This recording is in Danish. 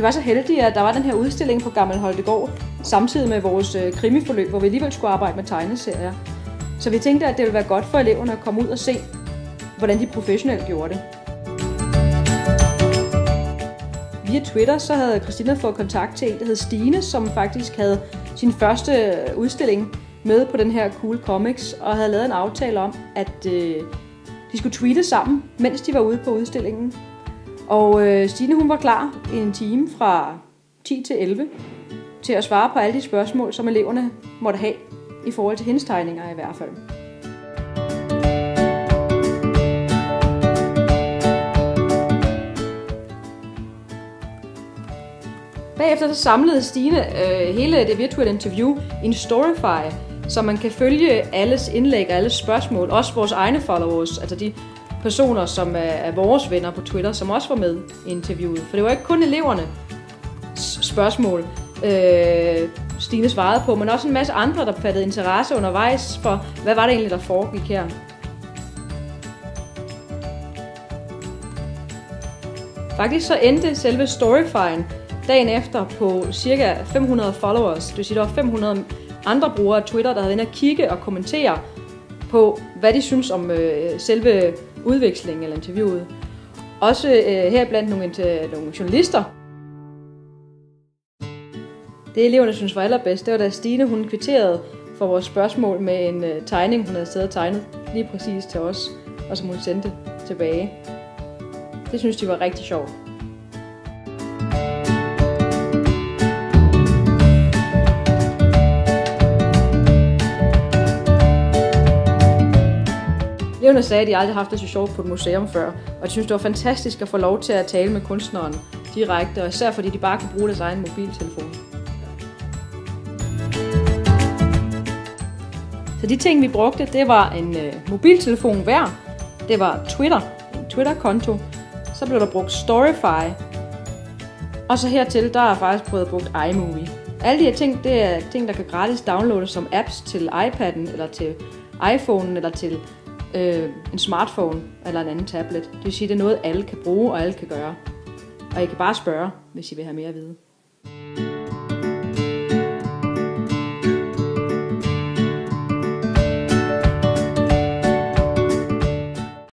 var så heldige, at der var den her udstilling på Gammel Holtegaard, samtidig med vores krimiforløb, hvor vi alligevel skulle arbejde med tegneserier. Så vi tænkte, at det ville være godt for eleverne at komme ud og se, hvordan de professionelt gjorde det. Via Twitter så havde Christina fået kontakt til en, der hed Stine, som faktisk havde sin første udstilling med på den her Cool Comics, og havde lavet en aftale om, at de skulle tweete sammen, mens de var ude på udstillingen. Og Stine hun var klar i en time fra 10 til 11 til at svare på alle de spørgsmål, som eleverne måtte have i forhold til hendes tegninger i hvert fald. Bagefter så samlede Stine hele det virtuelle interview i en Storyfy, så man kan følge alles indlæg og alles spørgsmål, også vores egne followers, altså de personer, som er vores venner på Twitter, som også var med i interviewet. For det var ikke kun elevernes spørgsmål, Stine svarede på, men også en masse andre, der fattede interesse undervejs for, hvad var det egentlig, der foregik her. Faktisk så endte selve Storyfyen dagen efter på cirka 500 followers. Det vil sige, der var 500 andre brugere af Twitter, der havde været inde at kigge og kommentere på, hvad de synes om selve udvekslingen eller interviewet. Også heriblandt nogle journalister. Det eleverne synes var allerbedst, det var da Stine hun kvitterede for vores spørgsmål med en tegning, hun havde siddet og tegnet lige præcis til os, og som hun sendte tilbage. Det synes de var rigtig sjovt. Eleverne sagde, at de aldrig har haft det så sjovt på et museum før, og de synes, det var fantastisk at få lov til at tale med kunstneren direkte, og især fordi de bare kunne bruge deres egen mobiltelefon. Så de ting, vi brugte, det var en mobiltelefon hver, det var Twitter, en Twitter-konto, så blev der brugt Storyfy, og så hertil, der er faktisk prøvet brugt iMovie. Alle de her ting, det er ting, der kan gratis downloades som apps til iPad'en, eller til iPhone'en, eller til en smartphone eller en anden tablet. Det vil sige, at det er noget, alle kan bruge og alle kan gøre. Og I kan bare spørge, hvis I vil have mere at vide.